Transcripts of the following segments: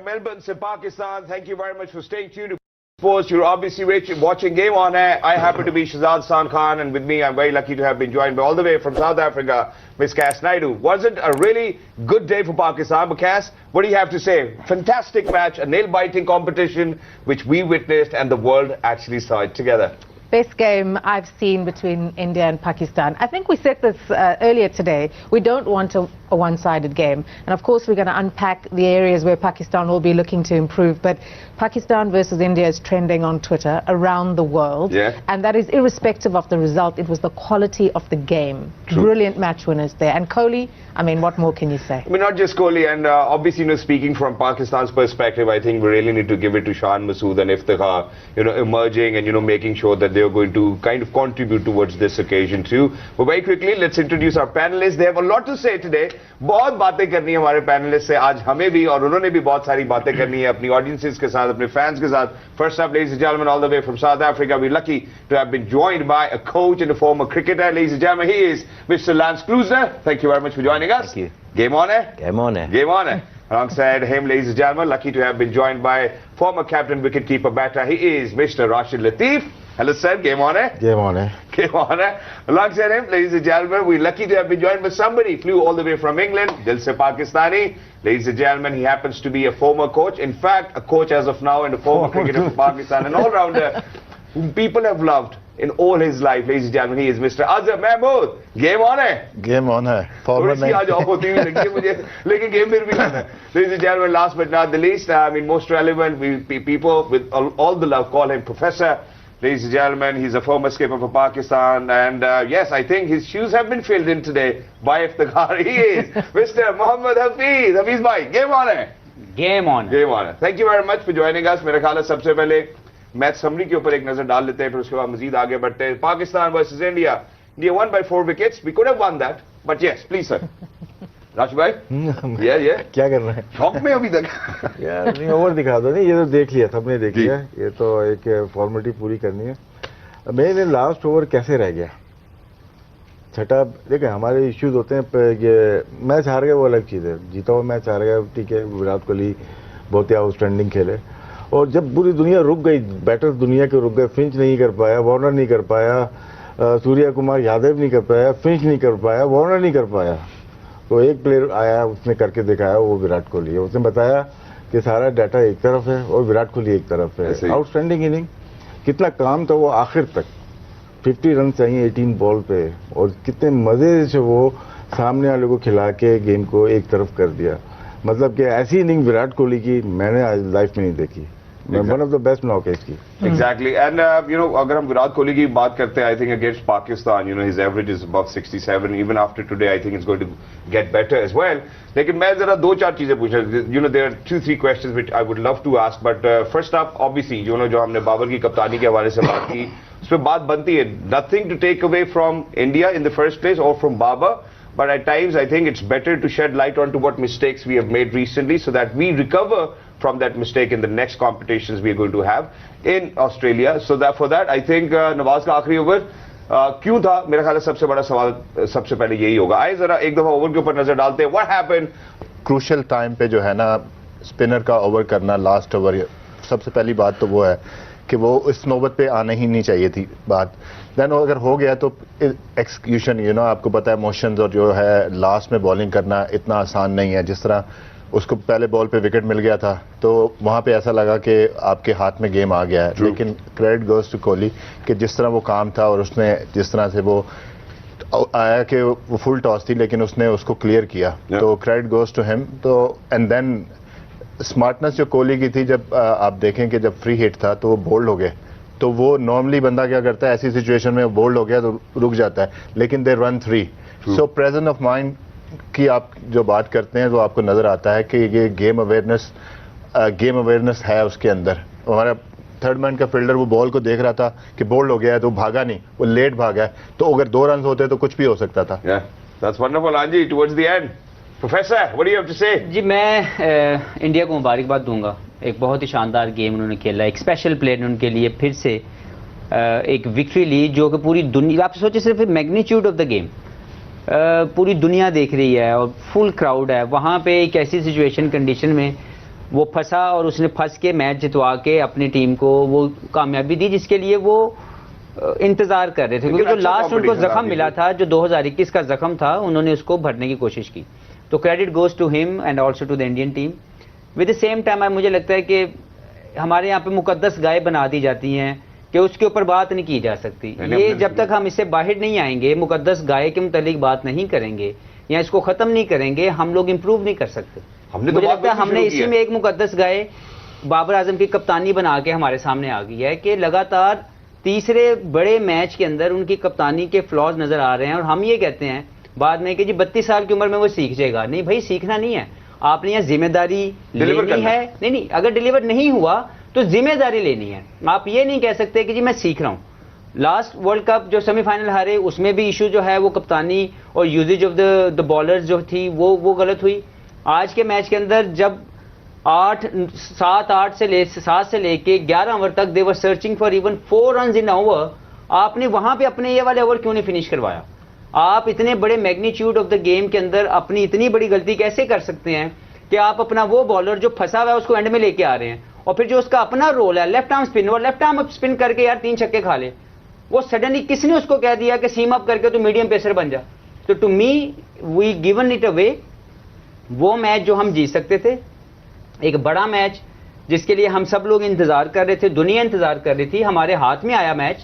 Melbourne to Pakistan. Thank you very much for staying tuned to Sports. You're obviously watching Game On Air. I happen to be Shahzad San Khan, and with me, I'm very lucky to have been joined by all the way from South Africa, Miss Cass Naidu. Was it a really good day for Pakistan? But Cass, what do you have to say? Fantastic match, a nail-biting competition, which we witnessed, and the world actually saw it together. Best game I've seen between India and Pakistan. I think we said this earlier today. We don't want a one-sided game. And of course, we're going to unpack the areas where Pakistan will be looking to improve. But Pakistan versus India is trending on Twitter around the world. Yeah. And that is irrespective of the result. It was the quality of the game. True. Brilliant match winners there. And Kohli, I mean, what more can you say? I mean, not just Kohli, and obviously, speaking from Pakistan's perspective, I think we really need to give it to Shan Masood and Iftikhar, emerging and, making sure that they're going to kind of contribute towards this occasion too. But very quickly, let's introduce our panelists. They have a lot to say today. बहुत बातें करनी है हमारे panelist से आज हमें भी और उन्होंने भी बहुत सारी बातें करनी है अपनी ऑडियंसेस के साथ अपने फैंस के साथ. First up, ladies and gentlemen, all the way from South Africa, we're lucky to have been joined by a coach and a former cricketer. Ladies and gentlemen, he is Mr. Klusner. Thank you very much for joining us. Thank you. Game on air? Game on air. Game on air. Alongside him, ladies and gentlemen, lucky to have been joined by former captain, wicketkeeper, batter. He is Mr. Rashid Latif. Hello, sir. Game on air? Game on air. Game on air. Alongside him, ladies and gentlemen, we're lucky to have been joined by somebody. Flew all the way from England, Dil se Pakistani. Ladies and gentlemen, he happens to be a former coach. In fact, a coach as of now and a former cricketer for Pakistan. An all-rounder whom people have loved in all his life. Ladies and gentlemen, he is Mr. Azhar Mahmood. Game on air? Game on air. Ladies and gentlemen, last but not the least, most relevant, people with all the love call him Professor. Ladies and gentlemen, he's a former skipper for Pakistan, and yes, I think his shoes have been filled in today by Iftikhar. He is Mr. Mohammad Hafeez. Hafeez bhai, game on air. Game on. Game on air. Thank you very much for joining us. मेरा ख्याल है सबसे पहले match summary के ऊपर एक नजर डाल लेते हैं, फिर उसके बाद मजीद आगे बढ़ते हैं. Pakistan versus India. India won by 4 wickets. We could have won that, but yes, please sir. राशि भाई, yeah. क्या कर रहे हैं? शौक में अभी तक. यार नहीं ओवर दिखा दो नहीं, ये तो देख लिया, सबने देख लिया. ये तो एक फॉर्मेलिटी पूरी करनी है. मेरे लास्ट ओवर कैसे रह गया? छठा देखिए हमारे इश्यूज होते हैं. ये मैच हार गए वो अलग चीज़ है, जीता हुआ मैच हार गया ठीक है. विराट कोहली बहुत ही आउटस्टैंडिंग खेले, और जब पूरी दुनिया रुक गई, बैटर दुनिया के रुक गए. फिंच नहीं कर पाया, वार्नर नहीं कर पाया, सूर्या कुमार यादव नहीं कर पाया, फिंच नहीं कर पाया, वार्नर नहीं कर पाया. तो एक प्लेयर आया, उसने करके दिखाया, वो विराट कोहली है. उसने बताया कि सारा डाटा एक तरफ है और विराट कोहली एक तरफ है. आउटस्टैंडिंग इनिंग, कितना काम था वो आखिर तक. 50 रन चाहिए 18 बॉल पे, और कितने मज़े से वो सामने वाले को खिला के गेम को एक तरफ कर दिया. मतलब कि ऐसी इनिंग विराट कोहली की मैंने आज लाइफ में नहीं देखी. One of the best knockouts की. Exactly, and अगर हम विराट कोहली की बात करते हैं, I think against Pakistan, his average is above 67. Even after today, I think it's going to get better as well. लेकिन मैं जरा दो चार चीजें पूछना. There are 2-3 questions which I would love to ask, but first up, obviously, जो हमने बाबर की कप्तानी के हवाले से बात की, उस पर बात बनती है. Nothing to take away from India in the first place or from Babar. But at times, I think it's better to shed light onto what mistakes we have made recently so that we recover from that mistake in the next competitions we are going to have in Australia. So that for that, I think Nawaz का आखिरी over क्यों था? मेरा ख्याल है सबसे बड़ा सवाल सबसे पहले यही होगा. आइए जरा एक दफा ओवर के ऊपर नजर डालते हैं. What happened? क्रूशल टाइम पे जो है ना, स्पिनर का ओवर करना, लास्ट ओवर, सबसे पहली बात तो वो है कि वो इस नौबत पे आना ही नहीं चाहिए थी बात. देन अगर हो गया तो एक्सक्यूशन, आपको पता है मोशंस और जो है लास्ट में बॉलिंग करना इतना आसान नहीं है. जिस तरह उसको पहले बॉल पे विकेट मिल गया था तो वहाँ पे ऐसा लगा कि आपके हाथ में गेम आ गया है. लेकिन क्रेडिट गोज टू कोहली कि जिस तरह वो काम था और उसने जिस तरह से वो आया कि वो फुल टॉस थी लेकिन उसने उसको क्लियर किया. तो क्रेडिट गोज टू हिम. तो एंड देन स्मार्टनेस जो कोहली की थी, जब आप देखें कि जब फ्री हिट था तो वो बोल्ड हो गए. तो वो नॉर्मली बंदा क्या करता है ऐसी सिचुएशन में, बोल्ड हो गया तो रुक जाता है, लेकिन they run 3. So presence of mind की आप जो बात करते हैं तो आपको नजर आता है कि ये गेम अवेयरनेस है उसके अंदर. हमारा थर्ड मैन का फील्डर वो बॉल को देख रहा था कि बोल्ड हो गया है तो भागा नहीं, वो लेट भागा है. तो अगर 2 रन होते तो कुछ भी हो सकता था. That's wonderful, Anji. Towards the end, Professor, what do you have to say? जी मैं इंडिया को मुबारकबाद दूंगा. एक बहुत ही शानदार गेम उन्होंने खेला. एक स्पेशल प्लेयर ने उनके लिए फिर से एक विक्ट्री ली जो कि पूरी दुनिया, आप सोचिए सिर्फ मैग्नीट्यूड ऑफ द गेम पूरी दुनिया देख रही है और फुल क्राउड है वहाँ पे. एक ऐसी सिचुएशन कंडीशन में وہ پھنسا اور اس نے پھنس کے میچ جتوا کے اپنی ٹیم کو وہ کامیابی دی جس کے لیے وہ انتظار کر رہے تھے, کیونکہ جو لاسٹ ان کو زخم ملا تھا, جو 2021 کا زخم تھا, انہوں نے اس کو بھرنے کی کوشش کی. تو کریڈٹ گوز ٹو ہم and also to the Indian team. With the same time مجھے لگتا ہے کہ ہمارے یہاں پہ مقدس گائے بنا دی جاتی ہیں کہ اس کے اوپر بات نہیں کی جا سکتی. یہ جب تک ہم اس سے باہر نہیں آئیں گے, مقدس گائے کے متعلق بات نہیں کریں گے یا اس کو ختم نہیں کریں گے, ہم لوگ امپروو نہیں کر سکتے. مجھے لگتا ہے ہم نے اسی میں ایک مقدس گائے بابر اعظم کی کپتانی بنا کے ہمارے سامنے آ گئی ہے کہ لگاتار تیسرے بڑے میچ کے اندر ان کی کپتانی کے فلاز نظر آ رہے ہیں, اور ہم یہ کہتے ہیں بعد میں کہ جی 32 سال کی عمر میں وہ سیکھ جائے گا. نہیں بھائی, سیکھنا نہیں ہے, آپ نے یہ ذمہ داری لینی ہے. نہیں, اگر ڈیلیور نہیں ہوا تو ذمہ داری لینی ہے. آپ یہ نہیں کہہ سکتے کہ جی میں سیکھ رہا ہوں. لاسٹ ورلڈ کپ جو سیمی فائنل ہارے, اس میں بھی ایشو جو ہے وہ کپتانی اور یوزیج آف دا بالرز جو تھی وہ غلط ہوئی. آج کے میچ کے اندر جب 7 سے لے کے 11 اوور تک they were searching for even 4 runs in over, آپ نے وہاں پہ اپنے یہ والے اوور کیوں نہیں فنش کروایا؟ آپ اتنے بڑے میگنیچیوڈ آف دا گیم کے اندر اپنی اتنی بڑی غلطی کیسے کر سکتے ہیں کہ آپ اپنا وہ بالر جو پھنسا ہوا ہے اس کو اینڈ میں لے کے آ رہے ہیں, اور پھر جو اس کا اپنا رول ہے لیفٹ آرم اسپن, وہ لیفٹ آرم اسپن کر کے یار 3 چھکے کھا لے, وہ سڈنلی کس نے اس کو کہہ دیا کہ سیم اپ کر کے تو میڈیم پیسر بن جا. تو to me we given it away. وہ میچ جو ہم جیت سکتے تھے, ایک بڑا میچ جس کے لیے ہم سب لوگ انتظار کر رہے تھے, دنیا انتظار کر رہی تھی, ہمارے ہاتھ میں آیا میچ.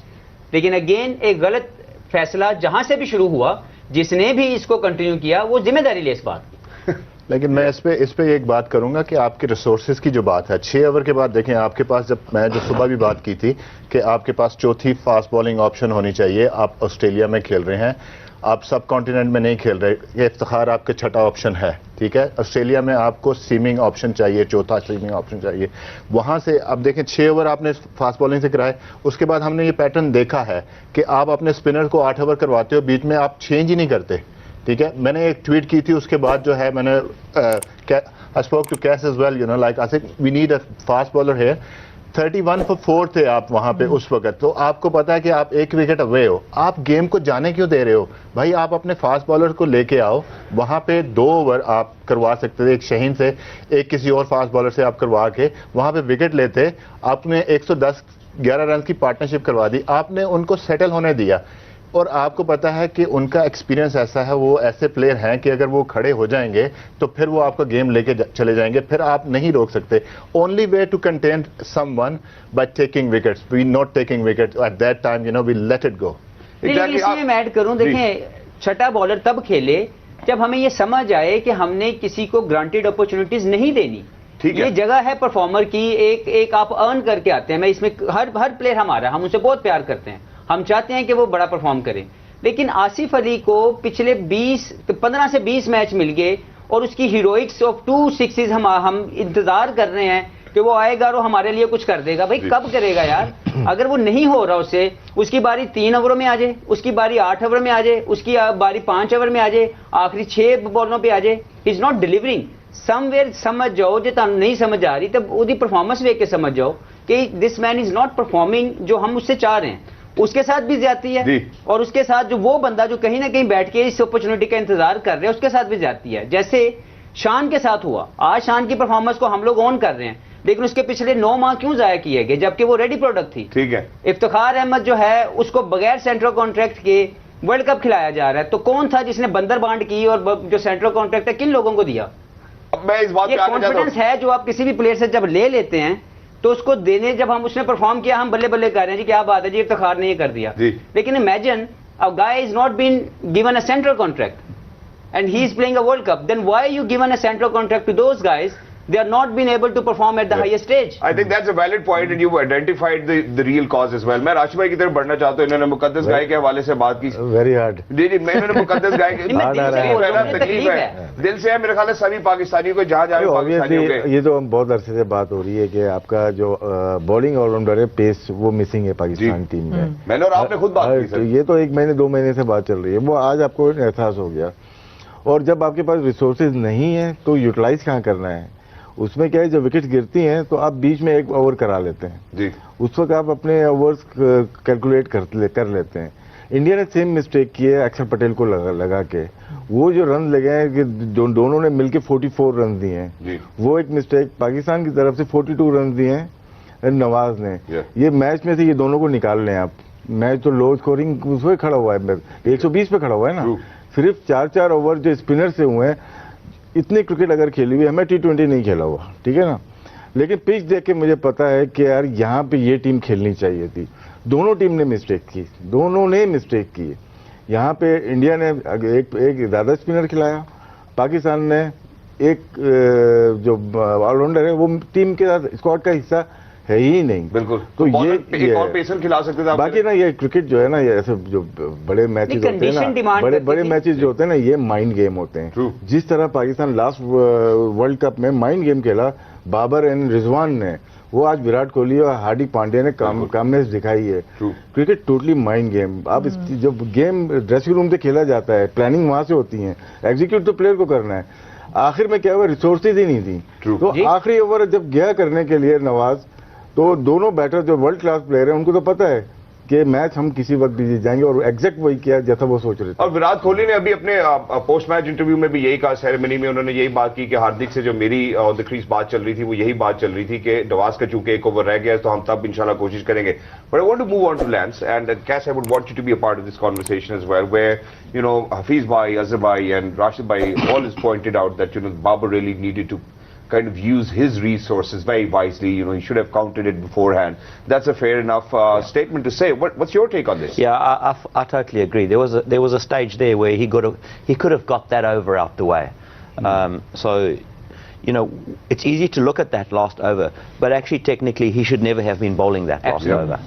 لیکن اگین ایک غلط فیصلہ جہاں سے بھی شروع ہوا, جس نے بھی اس کو کنٹینیو کیا وہ ذمہ داری لے اس بات کی. لیکن میں اس پہ ایک بات کروں گا کہ آپ کے ریسورسز کی جو بات ہے 6 اوور کے بعد دیکھیں آپ کے پاس, جب میں جو صبح بھی بات کی تھی کہ آپ کے پاس چوتھی فاسٹ بالنگ آپشن ہونی چاہیے. آپ آسٹریلیا میں کھیل رہے ہیں, آپ سب کانٹیننٹ میں نہیں کھیل رہے. یہ افتخار آپ کا چھٹا آپشن ہے, ٹھیک ہے. آسٹریلیا میں آپ کو سیمنگ آپشن چاہیے, چوتھا سیمنگ آپشن چاہیے. وہاں سے اب دیکھیں 6 اوور آپ نے فاسٹ بالنگ سے کرائے, اس کے بعد ہم نے یہ پیٹرن دیکھا ہے کہ آپ اپنے اسپنر کو 8 اوور کرواتے ہو, بیچ میں آپ چینج ہی نہیں کرتے, ٹھیک ہے. میں نے ایک ٹویٹ کی تھی, اس کے بعد جو ہے میں نے I spoke to Cass as well, like I said we need a fast bowler here. 31 for 4 تھے آپ وہاں پہ اس وقت. تو آپ کو پتا ہے کہ آپ 1 وکٹ اوے ہو, آپ گیم کو جانے کیوں دے رہے ہو بھائی؟ آپ اپنے فاسٹ بالر کو لے کے آؤ, وہاں پہ 2 اوور آپ کروا سکتے تھے, ایک شہین سے, ایک کسی اور فاسٹ بالر سے آپ کروا کے وہاں پہ وکٹ لیتے. آپ نے 111 رنز کی پارٹنرشپ کروا دی, آپ نے ان کو سیٹل ہونے دیا. اور آپ کو پتا ہے کہ ان کا ایکسپیرینس ایسا ہے, وہ ایسے پلیئر ہیں کہ اگر وہ کھڑے ہو جائیں گے تو پھر وہ آپ کا گیم لے کے چلے جائیں گے, پھر آپ نہیں روک سکتے. Only way to contain someone by taking wickets, we not taking wicket at that time, we let it go. اسی میں ایڈ کروں, دیکھیں چھٹا بالر تب کھیلے جب ہمیں یہ سمجھ آئے کہ ہم نے کسی کو گرانٹیڈ اپرچونیٹیز نہیں دینی. یہ جگہ ہے پرفارمر کی, ایک آپ ارن کر کے آتے ہیں. میں اس میں ہر پلیئر ہمارا, ہم اسے بہت پیار کرتے ہیں, ہم چاہتے ہیں کہ وہ بڑا پرفارم کرے. لیکن آصف علی کو پچھلے 15 سے 20 میچ مل گئے اور اس کی ہیروئکس آف 2 سکسز ہم انتظار کر رہے ہیں کہ وہ آئے گا اور ہمارے لیے کچھ کر دے گا. بھائی کب کرے گا یار؟ اگر وہ نہیں ہو رہا اسے, اس کی باری 3 اووروں میں آ جائے, اس کی باری 8 اوور میں آ جائے, اس کی باری 5 اوور میں آ جائے, آخری 6 بالوں پہ آ جائے, he is not delivering. Somewhere سمجھ جاؤ, جو تم نہیں سمجھ آ رہی تب وہ پرفارمنس ویک کے سمجھ جاؤ کہ دس مین از ناٹ پرفارمنگ جو ہم اس سے چاہ رہے ہیں. اس کے ساتھ بھی زیادتی ہے, اور اس کے ساتھ جو وہ بندہ جو کہیں نہ کہیں بیٹھ کے اس اپرچونٹی کا انتظار کر رہے ہیں, اس کے ساتھ بھی زیادتی ہے. جیسے شان کے ساتھ ہوا, آج شان کی پرفارمنس کو ہم لوگ آن کر رہے ہیں, لیکن اس کے پچھلے 9 ماہ کیوں ضائع کیے گئے جبکہ وہ ریڈی پروڈکٹ تھی. ٹھیک ہے, افتخار احمد جو ہے اس کو بغیر سینٹرل کانٹریکٹ کے ورلڈ کپ کھلایا جا رہا ہے. تو کون تھا جس نے بندر بانڈ کی, اور جو سینٹرل کانٹریکٹ ہے کن لوگوں کو دیا؟ اب میں اس بات پہ کانفیڈنس ہے جو آپ کسی بھی پلیئر سے جب لے لیتے ہیں تو اس کو دینے, جب اس نے پرفارم کیا ہم بلے بلے کر رہے ہیں جی کیا بات ہے جی افتخار نے یہ کر دیا. لیکن imagine a guy is not been given a central contract and he is playing a world cup, then why you given a central contract to those guys? They are not been able to perform at the highest stage. I think that's a valid point and you've identified the real cause as well. میں راشد بھائی کی طرف بڑھنا چاہتا ہوں. انہوں نے مقدس گائے کے حوالے سے بات کی. Very hard. جی میں انہوں نے مقدس گائے کی تکلیف ہے, دل سے ہے, میرے خیال ہے سبھی پاکستانیوں کو جہاں جہاں پاکستانیوں کے. یہ تو بہت عرصے سے بات ہو رہی ہے کہ آپ کا جو بالنگ آل راؤنڈر ہے پیس وہ مسنگ ہے پاکستان ٹیم میں. میں نے اور آپ نے خود بات کی. یہ تو 1 مہینے 2 مہینے سے بات چل رہی ہے, وہ آج آپ کو احساس ہو گیا. اور جب آپ کے پاس ریسورسز نہیں ہیں تو یوٹیلائز کہاں کرنا ہے؟ اس میں کیا ہے جب وکٹ گرتی ہیں تو آپ بیچ میں 1 اوور کرا لیتے ہیں, اس وقت آپ اپنے اوورز کیلکولیٹ کر لیتے ہیں. इंडिया ने सेम मिस्टेक की है अक्षर पटेल को लगा के, वो जो रन लगे हैं कि दोनों ने मिलके 44 रन दिए हैं, वो एक मिस्टेक। पाकिस्तान की तरफ से 42 रन दिए हैं नवाज ने। ये मैच में से ये दोनों को निकाल लें आप, मैच तो लो स्कोरिंग उसमें खड़ा हुआ है, 120 पे खड़ा हुआ है ना। सिर्फ 4-4 ओवर जो स्पिनर से हुए हैं, इतनी क्रिकेट अगर खेली हुई है, मैं T20 नहीं खेला हुआ, ठीक है ना, लेकिन पिच देख के मुझे पता है कि यार यहाँ पे ये टीम खेलनी चाहिए थी। दोनों टीम ने मिस्टेक की, दोनों ने मिस्टेक की। यहाँ पे इंडिया ने एक ज़्यादा स्पिनर खिलाया, पाकिस्तान ने एक जो ऑलराउंडर है वो टीम के साथ स्क्वाड का हिस्सा है ही नहीं। बिल्कुल। तो ये एक और पेसर खिला सकते थे बाकी ना। ये क्रिकेट जो है ना, ये ऐसे जो बड़े मैचेस होते हैं ना, बड़े मैचेस जो होते हैं ना, ये माइंड गेम होते हैं। जिस तरह पाकिस्तान लास्ट वर्ल्ड कप में माइंड गेम खेला बाबर एंड रिजवान ने, वो आज विराट कोहली और हार्दिक पांड्या ने कामनेस दिखाई है। Cricket totally mind game. अब जब गेम ड्रेसिंग रूम से खेला जाता है, प्लानिंग वहां से होती है, एग्जीक्यूट तो प्लेयर को करना है। आखिर में क्या हुआ, रिसोर्सेज ही नहीं थी। तो आखिरी ओवर जब गया करने के लिए नवाज, तो दोनों बैटर जो वर्ल्ड क्लास प्लेयर हैं उनको तो पता है कि मैच हम किसी वक्त भी जीत जाएंगे, और एग्जैक्ट वही किया जैसा वो सोच रहे थे। और विराट कोहली ने अभी अपने पोस्ट मैच इंटरव्यू में भी यही कहा, सेरेमनी में उन्होंने यही बात की कि हार्दिक से जो मेरी ऑन द क्रीज बात चल रही थी, वो यही बात चल रही थी कि नवाज का चूंकि एक ओवर रह गया तो हम तब इंशाल्लाह कोशिश करेंगे। But I want to move on to Lance and Cash, I would want you to be a part of this conversation as well, where you know Hafeez भाई, अजहर भाई एंड राशिद भाई all has pointed out that you know Babar really needed to kind of use his resources very wisely. You know, he should have counted it beforehand. That's a fair enough statement to say. What's your take on this? Yeah, I totally agree. There was a stage there where he could have got that over out the way. So, you know, it's easy to look at that last over, but actually technically he should never have been bowling that last over.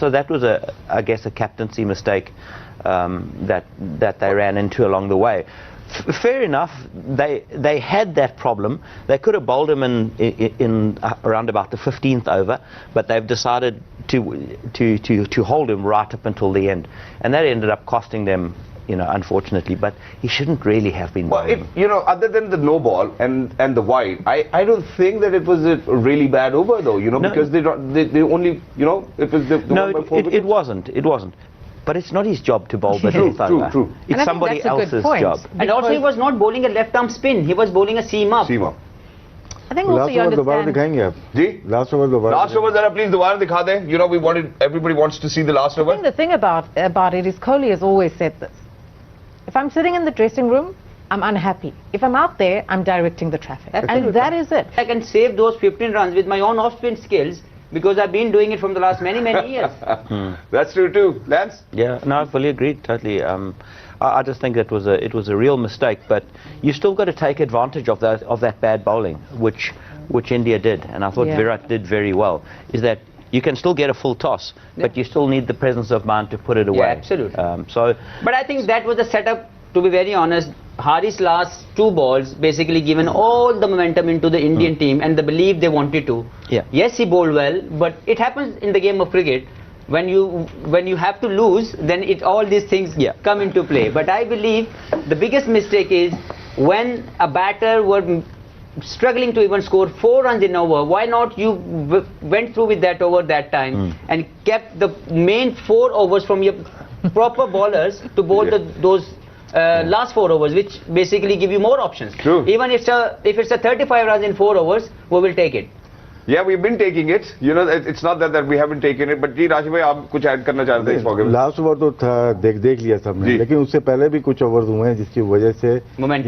So that was I guess a captaincy mistake that they ran into along the way. Fair enough, they had that problem. They could have bowled him in around about the 15th over, but they've decided to hold him right up until the end, and that ended up costing them, you know, unfortunately. But he shouldn't really have been bowling. Well, you know, other than the no ball and the wide, I don't think that it was a really bad over though, you know, no, because they only, you know, it was the no, it wasn't. But it's not his job to bowl the 10th over. True. It's somebody else's job. And also he was not bowling a left arm spin, he was bowling a seam up. I think also you दोबारा understand. दिखाएंगे आप जी last over दोबारा last over जरा please दोबारा दिखा दें. You know, everybody wants to see the last I over. think the thing about it is Kohli has always said this. If I'm sitting in the dressing room, I'm unhappy. If I'm out there, I'm directing the traffic. And that is it. I can save those 15 runs with my own off-spin skills because I've been doing it from the last many years. That's true too. Lance? Yeah, no, I fully agree, totally. I just think it was a real mistake, but you still got to take advantage of that bad bowling, which India did, and I thought Virat did very well. Is that you can still get a full toss, but you still need the presence of mind to put it away. Yeah, absolutely. But I think that was the setup. To be very honest, Hari's last 2 balls basically given all the momentum into the Indian team and the belief they wanted to. Yeah. Yes, he bowled well, but it happens in the game of cricket. When you have to lose, then all these things come into play. But I believe the biggest mistake is when a batter were struggling to even score 4 runs in over. Why not you went through with that over that time and kept the main 4 overs from your proper bowlers to bowl those last 4 overs, which basically give you more options. True. Even if it's a 35 runs in 4 overs, we will take it. Yeah, we've been taking it. You know, it's not that we haven't taken it. But जी राशिद भाई, आप कुछ add करना चाहते हैं इस मौके पे? Last over तो था, देख लिया सबने, लेकिन उससे पहले भी कुछ ओवर्स हुए हैं जिसकी वजह से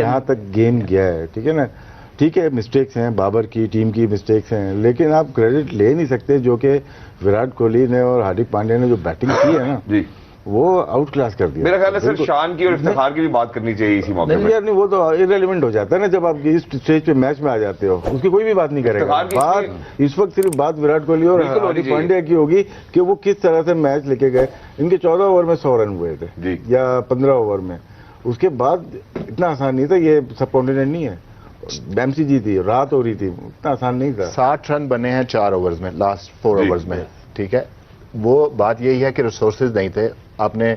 यहाँ तक गेम गया है. ठीक है ना, ठीक है, मिस्टेक्स हैं, बाबर की टीम की मिस्टेक्स हैं, लेकिन आप क्रेडिट ले नहीं सकते जो कि विराट कोहली ने और हार्दिक पांड्या ने जो बैटिंग की है ना जी, वो आउट क्लास कर दिया. मेरा ख्याल है सर शान की और इफ्तिखार की भी बात करनी चाहिए इसी मौके पे. नहीं, वो तो इररिलेवेंट हो जाता है ना जब आप इस स्टेज पे मैच में आ जाते हो, उसकी कोई भी बात नहीं करेगा. बात इस वक्त सिर्फ बात विराट कोहली और हार्दिक पांड्या की होगी कि वो किस तरह से मैच लेके गए. इनके 14 ओवर में 100 रन हुए थे या 15 ओवर में. उसके बाद इतना आसान नहीं था, ये सब कॉन्टिनेंट नहीं है. डैम्सी जी थी, रात हो रही थी, इतना आसान नहीं था. 60 रन बने हैं 4 ओवर्स में, लास्ट 4 ओवर्स में. ठीक है, वो बात यही है कि रिसोर्सेज नहीं थे. आपने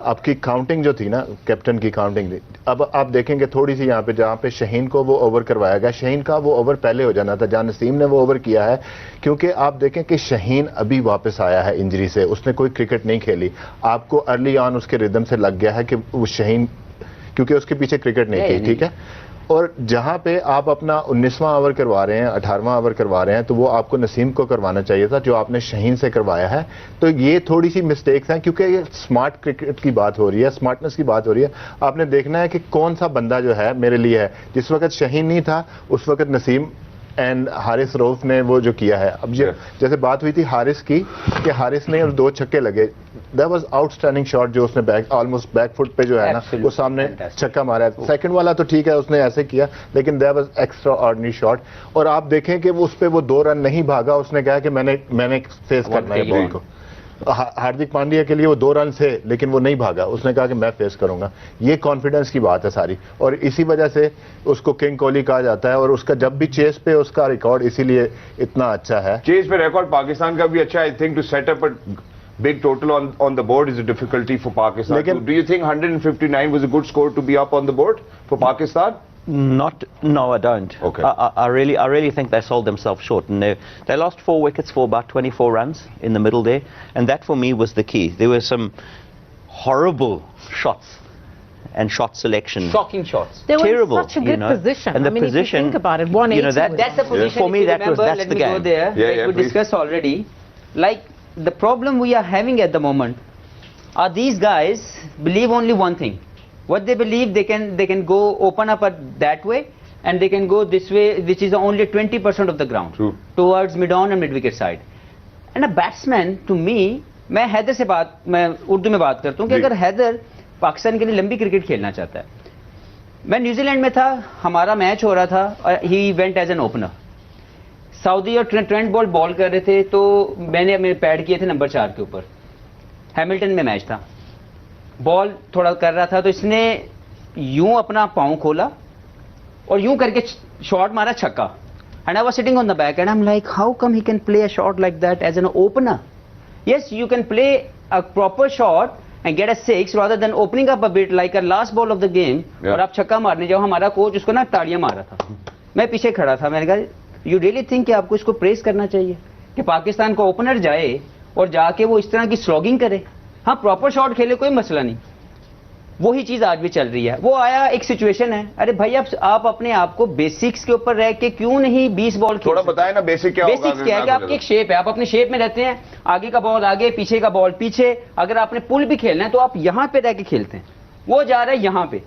آپ کی کاؤنٹنگ جو تھی نا کیپٹن کی کاؤنٹنگ تھی, اب آپ دیکھیں گے تھوڑی سی یہاں پہ جہاں پہ شہین کو وہ اوور کروایا گیا, شہین کا وہ اوور پہلے ہو جانا تھا, جہاں نسیم نے وہ اوور کیا ہے, کیونکہ آپ دیکھیں کہ شہین ابھی واپس آیا ہے انجری سے, اس نے کوئی کرکٹ نہیں کھیلی, آپ کو ارلی آن اس کے ردم سے لگ گیا ہے کہ وہ شہین, کیونکہ اس کے پیچھے کرکٹ نہیں کی, ٹھیک ہے, اور جہاں پہ آپ اپنا 19واں اوور کروا رہے ہیں, 18واں اوور کروا رہے ہیں, تو وہ آپ کو نسیم کو کروانا چاہیے تھا جو آپ نے شہین سے کروایا ہے. تو یہ تھوڑی سی مسٹیکس ہیں, کیونکہ یہ اسمارٹ کرکٹ کی بات ہو رہی ہے, اسمارٹنس کی بات ہو رہی ہے. آپ نے دیکھنا ہے کہ کون سا بندہ جو ہے میرے لیے ہے, جس وقت شہین نہیں تھا اس وقت نسیم اینڈ حارث روف نے وہ جو کیا ہے. اب جیسے بات ہوئی تھی حارث کی کہ حارث نے 2 چھکے لگے, that was outstanding shot جو اس نے آلموسٹ بیک فٹ پہ جو ہے نا وہ سامنے چھکا مارا ہے. سیکنڈ والا تو ٹھیک ہے اس نے ایسے کیا, لیکن that was extraordinary shot. اور آپ دیکھیں کہ اس پہ وہ 2 رن نہیں بھاگا, اس نے کہا کہ میں نے فیس کرنا ہے بال کو. ہاردک پانڈیا کے لیے وہ 2 رن تھے لیکن وہ نہیں بھاگا, اس نے کہا کہ میں فیس کروں گا. یہ کانفیڈنس کی بات ہے ساری, اور اسی وجہ سے اس کو کنگ کوہلی کہا جاتا ہے, اور اس کا جب بھی چیس پہ اس کا ریکارڈ اسی لیے اتنا اچھا ہے. چیز پہ ریکارڈ پاکستان کا بھی اچھا ہے. I think to set up a big total on the board is a difficulty for Pakistan. Do you think 159 was a good score to be up on the board for Pakistan? No, I don't. Okay. I really think they sold themselves short, and they lost 4 wickets for about 24 runs in the middle there, and that for me was the key. There were some horrible shots and shot selection. Shocking shots. They were Terrible, in such a good position. And the I mean, position, if you think about it, 180 That's the position. For me, if you that's let the me game. go there. Yeah, we please. discussed already. Like the problem we are having at the moment are these guys believe only one thing. What they believe they can go open up that way, and they can go this way, which is only 20% of the ground. True. Towards mid-on and mid-wicket side. And a batsman, to me, میں حیدر سے میں اردو میں بات کرتا ہوں کہ اگر حیدر پاکستان کے لیے لمبی کرکٹ کھیلنا چاہتا ہے. میں نیوزی لینڈ میں تھا, ہمارا میچ ہو رہا تھا, he went as an opener. Southee اور ٹرینٹ بال کر رہے تھے, تو میں نے اپنے پیڈ کیے تھے نمبر 4 کے اوپر. ہیملٹن میں میچ تھا, بال تھوڑا کر رہا تھا, تو اس نے یوں اپنا پاؤں کھولا اور یوں کر کے شاٹ مارا چھکا. And I was sitting on the back end I am like how come he can play a shot like that as an opener. Yes, you can play a proper shot and get a 6 rather than opening up a bit like a last ball of the game. اور آپ چھکا مارنے جاؤ. ہمارا coach اس کو نا تاڑیاں مار رہا تھا, میں پیچھے کھڑا تھا, میں نے کہا یو ریئلی تھنک کہ آپ کو اس کو پریز کرنا چاہیے کہ پاکستان کو اوپنر جائے اور جا کے وہ اس طرح کی سلوگنگ کرے. ہاں پراپر شاٹ کھیلے, کوئی مسئلہ نہیں. وہی چیز آج بھی چل رہی ہے. وہ آیا ایک سچویشن ہے, ارے بھائی آپ اپنے آپ کو بیسکس کے اوپر رہ کے کیوں نہیں 20 بال تھوڑا بتائیں نا بیسک کیا ہوگا. بیسکس کیا ہے کہ آپ کی ایک شیپ ہے, آپ اپنے شیپ میں رہتے ہیں, آگے کا بال آگے, پیچھے کا بال پیچھے. اگر آپ نے پل بھی کھیلنا ہے تو آپ یہاں پہ رہ کے کھیلتے ہیں, وہ جا رہا ہے یہاں پہ.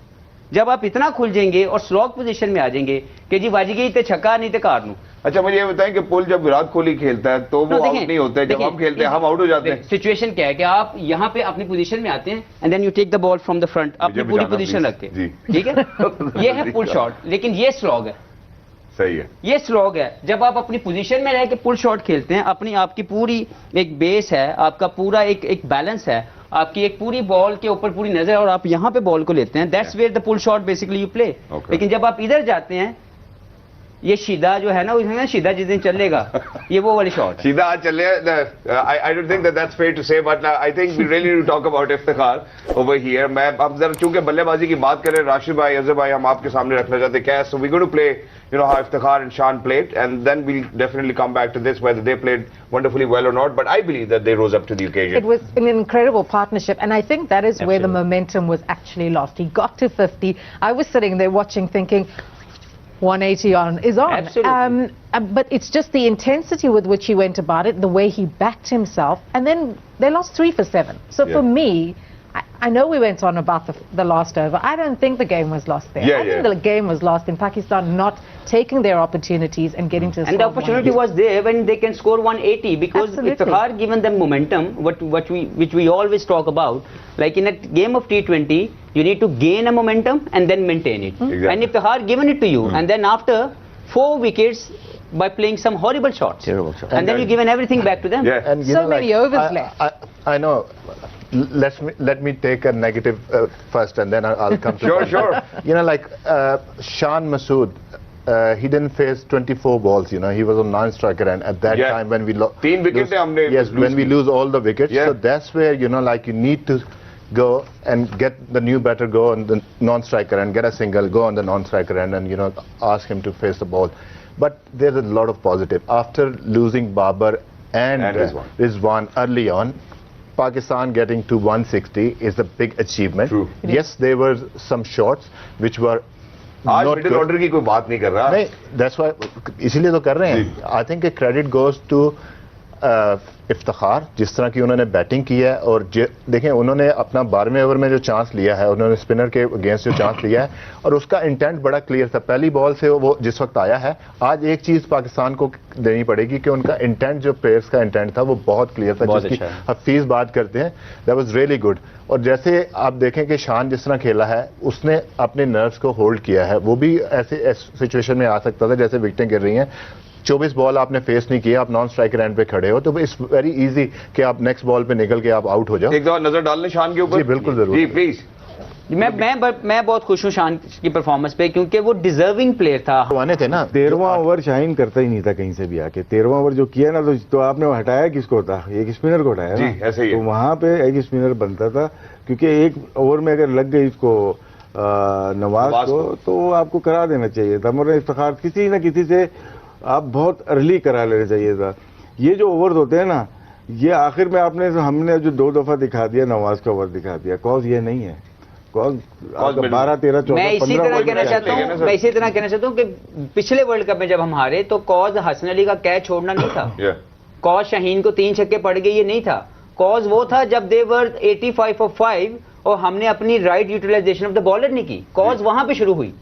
جب آپ اتنا کھل جائیں گے اور سلوگ پوزیشن میں آ جائیں گے کہ جی واجی گئی تے چھکا نہیں تے کار نو. اچھا مجھے یہ بتائیں کہ پل جب وراٹ کوہلی کھیلتا ہے تو وہ آؤٹ نہیں ہوتا ہے, جب ہم کھیلتے ہیں ہم آؤٹ ہو جاتے ہیں. سچویشن کیا ہے کہ آپ یہاں پہ اپنی پوزیشن میں آتے ہیں and then you take the ball from the front, اپنی پوری پوزیشن رکھ کے, ٹھیک ہے. یہ ہے پل شاٹ, لیکن یہ سلوگ ہے. صحیح ہے, یہ سلوگ ہے. جب آپ اپنی پوزیشن میں رہ کے پل شاٹ کھیلتے ہیں, اپنی آپ کی پوری ایک بیس ہے, آپ کا پورا ایک بیلنس ہے, آپ کی ایک پوری بال کے اوپر پوری نظر, اور آپ یہاں پہ بال کو لیتے ہیں, that's where the pull shot basically you play. لیکن جب آپ ادھر جاتے ہیں, یہ شیدہ جو ہے نا, شیدہ جس دن چلے گا یہ وہ والی شاٹ شیدہ آج چلے. I don't think that's fair to say, but I think we really need to talk about Iftikhar over here. میں اب ذرا چونکہ بلے بازی کی بات کریں, راشد بھائی, اظہر بھائی, ہم آپ کے سامنے رکھنا چاہتے ہیں کیا. So we're going to play how Iftikhar and Shan played, and then we'll definitely come back to this, whether they played wonderfully well or not, but I believe that they rose up to the occasion. It was an incredible partnership, and I think that is where the momentum was actually lost. He got to 50. I was sitting there watching thinking 180 is on. Absolutely. But it's just the intensity with which he went about it, the way he backed himself, and then they lost 3 for 7. So for me, I know we went on about the last over. I don't think the game was lost there. I think the game was lost in Pakistan not taking their opportunities and getting to the And the opportunity was there when they can score 180, because Iftikhar given them momentum, which we always talk about. Like in a game of T20, you need to gain a momentum and then maintain it. And Iftikhar given it to you, and then after 4 wickets by playing some horrible shots. Terrible shots. And then you've given everything back to them. And so many overs left. I know. Let me take a negative first, and then I'll come to Sure. Like Shan Masood, he didn't face 24 balls. He was a non-striker, and at that time when we 3 wickets when we lose all the wickets, so that's where like you need to go and get the new batter, go on the non-striker and get a single, go on the non-striker end and, you know, ask him to face the ball. But there's a lot of positive. After losing Babar and Rizwan early on, Pakistan getting to 160 is a big achievement. True. Yes, there were some shots which were आज not middle good. Order की कोई बात नहीं कर रहा. नहीं, that's why इसीलिए तो कर रहे हैं. I think a credit goes to Iftikhar, जिस तरह की उन्होंने बैटिंग की है. और देखें, उन्होंने अपना 12वें ओवर में जो चांस लिया है, उन्होंने स्पिनर के अगेंस्ट जो चांस लिया है, और उसका इंटेंट बड़ा क्लियर था. पहली बॉल से वो जिस वक्त आया है, आज एक चीज पाकिस्तान को देनी पड़ेगी कि उनका इंटेंट, जो प्लेयर्स का इंटेंट था, वो बहुत क्लियर था. जिसकी हफीज बात करते हैं, दैट वाज रियली गुड. और जैसे आप देखें कि शान जिस तरह खेला है, उसने अपने नर्व्स को होल्ड किया है. वो भी ऐसे सिचुएशन में आ सकता था जैसे विकेटें गिर रही हैं. 24 बॉल आपने फेस नहीं किया, आप नॉन स्ट्राइकर एंड पे खड़े हो, तो इट्स वेरी इजी कि आप नेक्स्ट बॉल पे निकल के आप आउट हो जाओ. एक दफा नजर डालने शान के ऊपर. जी बिल्कुल जरूर. जी प्लीज. मैं बहुत खुश हूँ शान की परफॉर्मेंस पे, क्योंकि वो डिजर्विंग प्लेयर था. आने थे ना. 13वां ओवर शाहीन करता ही नहीं था कहीं से भी आके. 13वां ओवर जो किया ना, तो आपने हटाया किसको था? एक स्पिनर को हटाया जी, ऐसे ही है. तो वहां पे एक स्पिनर बनता था, क्योंकि एक ओवर में अगर लग गई इसको नवाज को, तो आपको करा देना चाहिए था. मगर इफ्तिखार किसी न किसी से आप बहुत अर्ली करा लेना चाहिए था. ये जो ओवर होते हैं ना, ये आखिर में हमने जो 2 दफा दिखा दिया, नवाज का ओवर दिखा दिया. कॉज ये नहीं है. कॉज 12, 13, 14, मैं इसी तरह कहना चाहता हूँ कि पिछले वर्ल्ड कप में जब हम हारे, तो कॉज हसन अली का कैच छोड़ना नहीं था. कॉज शाहीन को 3 छक्के पड़ गए, ये नहीं था. कॉज वो था जब दे वर 85 for 5 और हमने अपनी right utilization of the bowler नहीं की. कॉज वहां पे शुरू हुई.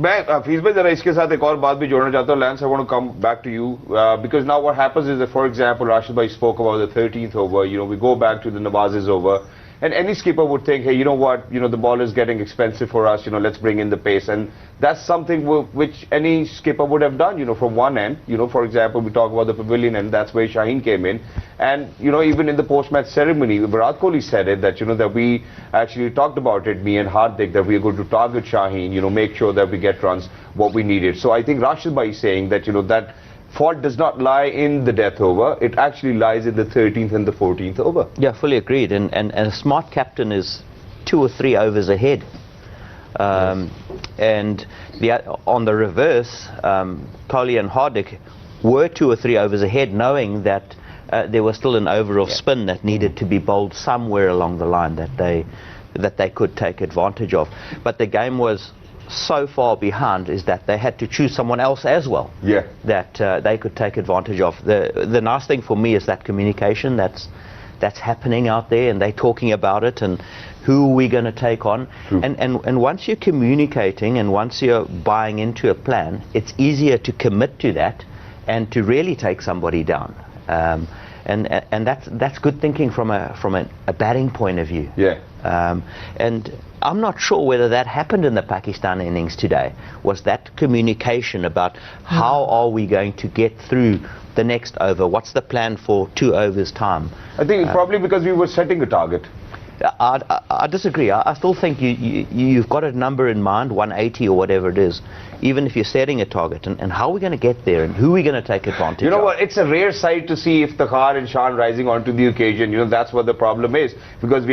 मैं हफीज भाई जरा इसके साथ एक और बात भी जोड़ना चाहता हूँ. Lance, I want to come back to you because now what happens is, for example, Rashid भाई spoke about the 13th over. You know, we go back to the Nawaz's over. And any skipper would think, hey, you know what, you know, the ball is getting expensive for us, you know, let's bring in the pace. And that's something which any skipper would have done, you know, from one end. You know, for example, we talk about the pavilion end, that's where Shaheen came in. And, you know, even in the post-match ceremony, Virat Kohli said it, that, you know, that we actually talked about it, me and Hardik, that we are going to target Shaheen, you know, make sure that we get runs, what we needed. So I think Rashid Bhai is saying that, you know, that fault does not lie in the death over, it actually lies in the 13th and the 14th over. Yeah, fully agreed. And a smart captain is 2 or 3 overs ahead. And on the reverse, Kohli and Hardik were 2 or 3 overs ahead, knowing that there was still an over of spin that needed to be bowled somewhere along the line that they could take advantage of. But the game was so far behind is that they had to choose someone else as well. Yeah. That they could take advantage of. The nice thing for me is that communication that's happening out there, and they're talking about it and who are we going to take on. And once you're communicating and once you're buying into a plan, it's easier to commit to that and to really take somebody down. And that's good thinking from a batting point of view. Yeah. And I'm not sure whether that happened in the Pakistan innings today. Was that communication about how are we going to get through the next over? What's the plan for 2 overs time? I think probably because we were setting a target. I disagree. I still think you've got a number in mind, 180 or whatever it is, even if you're setting a target. And how are we going to get there, and who are we going to take advantage of? You know what, it's a rare sight to see Iftikhar and Shan rising onto the occasion. You know, that's what the problem is. Because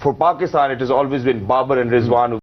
for Pakistan, it has always been Babar and Rizwan who